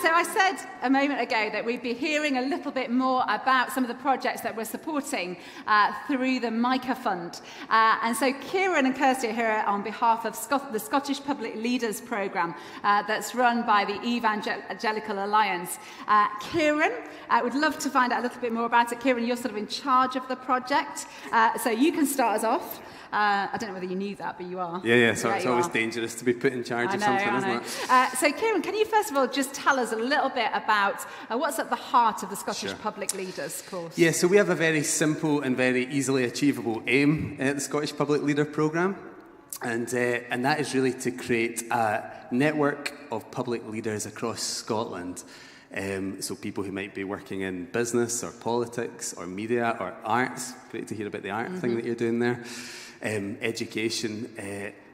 So I said a moment ago that we'd be hearing a little bit more about some of the projects that we're supporting through the Micah Fund. And so Kieran and Kirsty are here on behalf of the Scottish Public Leaders Programme that's run by the Evangelical Alliance. Kieran, I would love to find out a little bit more about it. Kieran, you're sort of in charge of the project, so you can start us off. I don't know whether you knew that, but you are. Yeah, so it's always dangerous to be put in charge of something, isn't it? So, Kieran, can you first of all just tell us a little bit about what's at the heart of the Scottish Public Leaders course? Yeah, so we have a very simple and very easily achievable aim at the Scottish Public Leader Programme, and that is really to create a network of public leaders across Scotland. So people who might be working in business or politics or media or arts. Great to hear about the art thing that you're doing there. Education.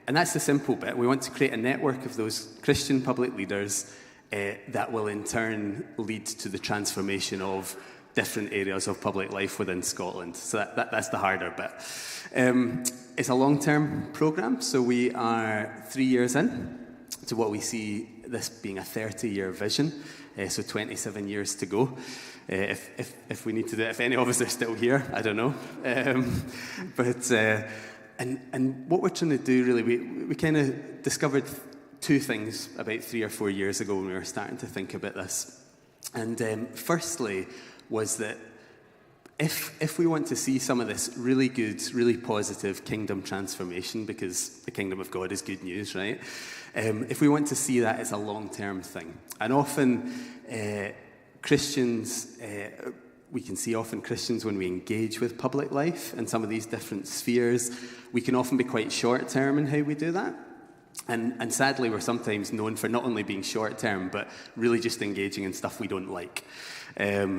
And that's the simple bit. We want to create a network of those Christian public leaders that will in turn lead to the transformation of different areas of public life within Scotland. So that's the harder bit. It's a long-term programme, so we are 3 years in to what we see this being a 30-year vision. So 27 years to go. If we need to do it, if any of us are still here, I don't know. And what we're trying to do, really, we kind of discovered two things about 3 or 4 years ago when we were starting to think about this. And firstly was that if we want to see some of this really good, really positive kingdom transformation, because the kingdom of God is good news, right? If we want to see that, it's a long-term thing. And often Christians, we can see often Christians when we engage with public life in some of these different spheres, we can often be quite short-term in how we do that. And sadly, we're sometimes known for not only being short-term, but really just engaging in stuff we don't like.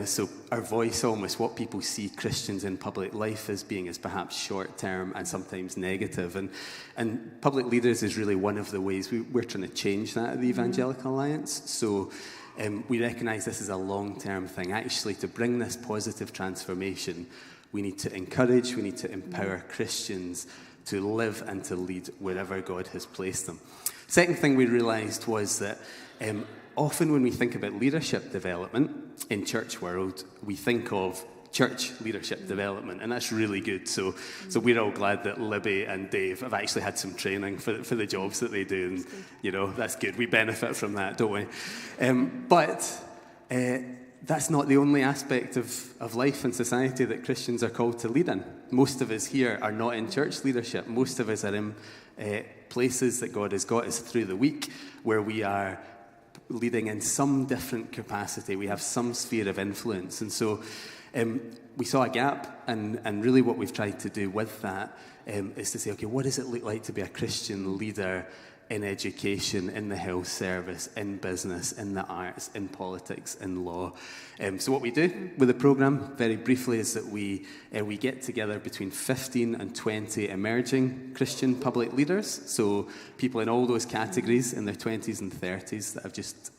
So our voice, almost what people see Christians in public life as being, is perhaps short-term and sometimes negative. And public leaders is really one of the ways we're trying to change that at the Evangelical Alliance. So we recognise this is a long-term thing. Actually, to bring this positive transformation, we need to encourage, we need to empower Christians to live and to lead wherever God has placed them. Second thing we realised was that often when we think about leadership development in church world, we think of church leadership development, and that's really good. So we're all glad that Libby and Dave have actually had some training for the jobs that they do, and that's good. We benefit from that, don't we? But that's not the only aspect of life and society that Christians are called to lead in. Most of us here are not in church leadership. Most of us are in places that God has got us through the week, where we are leading in some different capacity. We have some sphere of influence. And so we saw a gap, and really what we've tried to do with that is to say, okay, what does it look like to be a Christian leader in education, in the health service, in business, in the arts, in politics, in law? So what we do with the programme, very briefly, is that we get together between 15 and 20 emerging Christian public leaders, so people in all those categories in their 20s and 30s that I've just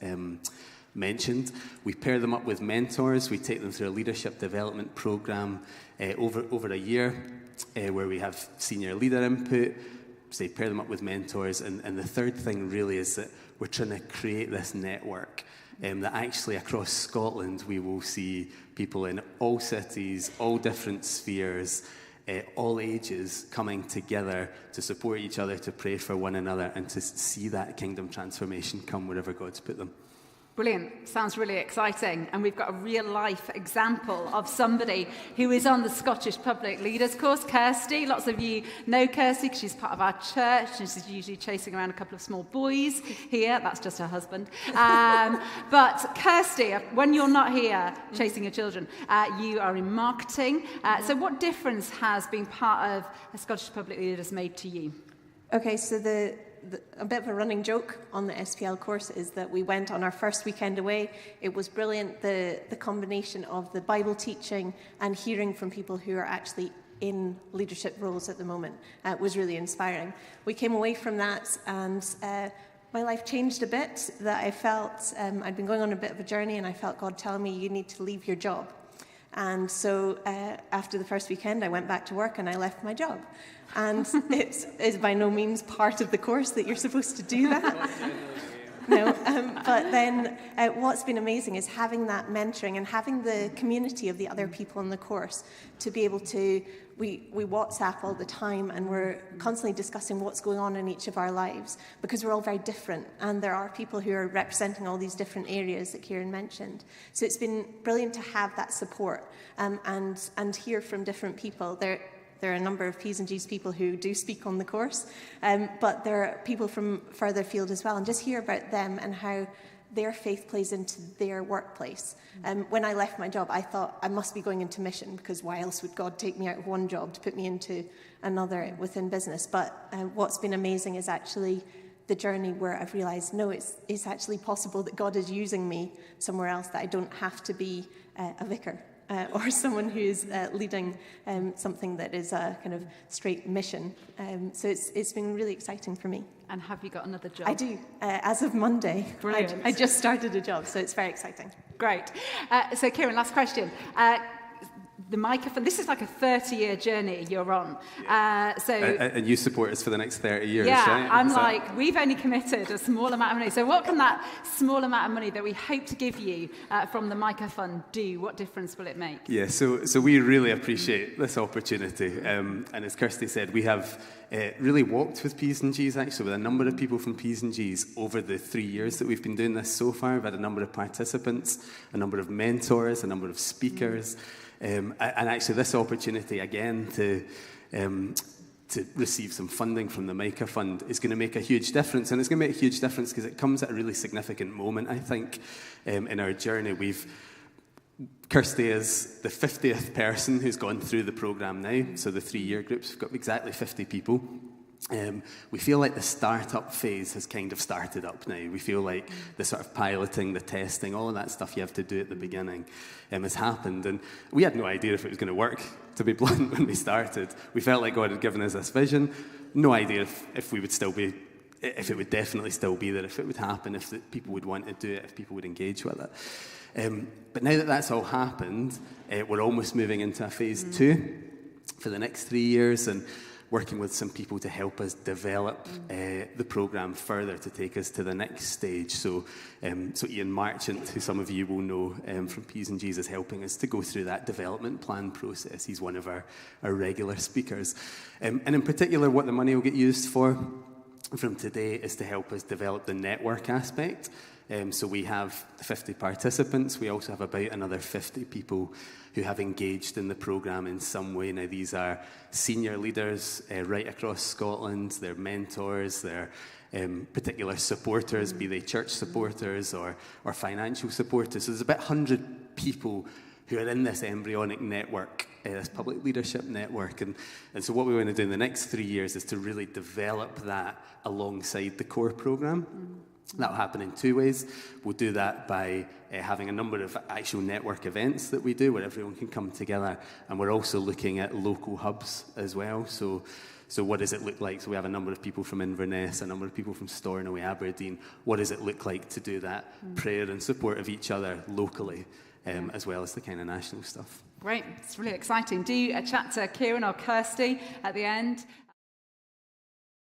mentioned. We pair them up with mentors. We take them through a leadership development programme over a year where we have senior leader input. Say, pair them up with mentors. And the third thing really is that we're trying to create this network that actually across Scotland we will see people in all cities, all different spheres, all ages coming together to support each other, to pray for one another, and to see that kingdom transformation come wherever God's put them. Brilliant. Sounds really exciting. And we've got a real-life example of somebody who is on the Scottish Public Leaders course, Kirsty. Lots of you know Kirsty because she's part of our church, and she's usually chasing around a couple of small boys here. That's just her husband. But Kirsty, when you're not here chasing your children, you are in marketing. So what difference has being part of the Scottish Public Leaders made to you? Okay, so a bit of a running joke on the SPL course is that we went on our first weekend away. It was brilliant. The combination of the Bible teaching and hearing from people who are actually in leadership roles at the moment was really inspiring. We came away from that, and my life changed a bit. That I felt I'd been going on a bit of a journey, and I felt God telling me, you need to leave your job. And so after the first weekend, I went back to work and I left my job. And it is by no means part of the course that you're supposed to do that. No, but then what's been amazing is having that mentoring and having the community of the other people in the course to be able to, we WhatsApp all the time and we're constantly discussing what's going on in each of our lives because we're all very different and there are people who are representing all these different areas that Kieran mentioned. So it's been brilliant to have that support and hear from different people. There are a number of P's and G's people who do speak on the course, but there are people from further field as well, and just hear about them and how their faith plays into their workplace. When I left my job, I thought I must be going into mission because why else would God take me out of one job to put me into another within business? But what's been amazing is actually the journey where I've realised, no, it's actually possible that God is using me somewhere else, that I don't have to be a vicar. Or someone who's leading something that is a kind of straight mission. So it's been really exciting for me. And have you got another job? I do. As of Monday. Brilliant. I just started a job, so it's very exciting. Great. So Kieran, last question. The Micah Fund, this is like a 30-year journey you're on. And you support us for the next 30 years, yeah, right? I'm like, we've only committed a small amount of money. So what can that small amount of money that we hope to give you from the Micah Fund do? What difference will it make? Yeah, so we really appreciate this opportunity. And as Kirsty said, we have really walked with P's and G's, actually, with a number of people from P's and G's over the 3 years that we've been doing this so far. We've had a number of participants, a number of mentors, a number of speakers. And actually this opportunity again to receive some funding from the Micah Fund is going to make a huge difference. And it's going to make a huge difference because it comes at a really significant moment, I think, in our journey. Kirsty is the 50th person who's gone through the programme now. So the 3-year groups, we've got exactly 50 people. We feel like the startup phase has kind of started up now. We feel like the sort of piloting, the testing, all of that stuff you have to do at the beginning has happened. And we had no idea if it was going to work, to be blunt, when we started. We felt like God had given us this vision. No idea if we would still be, if it would definitely still be there, if it would happen, if people would want to do it, if people would engage with it. But now that that's all happened, we're almost moving into a phase 2 for the next 3 years, and working with some people to help us develop the programme further to take us to the next stage. So Ian Marchant, who some of you will know from P's and G's, is helping us to go through that development plan process. He's one of our regular speakers. And in particular, what the money will get used for from today is to help us develop the network aspect. So we have 50 participants. We also have about another 50 people who have engaged in the programme in some way. Now, these are senior leaders right across Scotland. They're mentors, they're particular supporters, be they church supporters or financial supporters. So there's about 100 people who are in this embryonic network, this public leadership network. And so what we want to do in the next 3 years is to really develop that alongside the core programme. That'll happen in 2 ways. We'll do that by having a number of actual network events that we do where everyone can come together. And we're also looking at local hubs as well. So what does it look like? So we have a number of people from Inverness, a number of people from Stornoway, Aberdeen. What does it look like to do that prayer and support of each other locally, as well as the kind of national stuff? Great. It's really exciting. Do chat to Kieran or Kirsty at the end.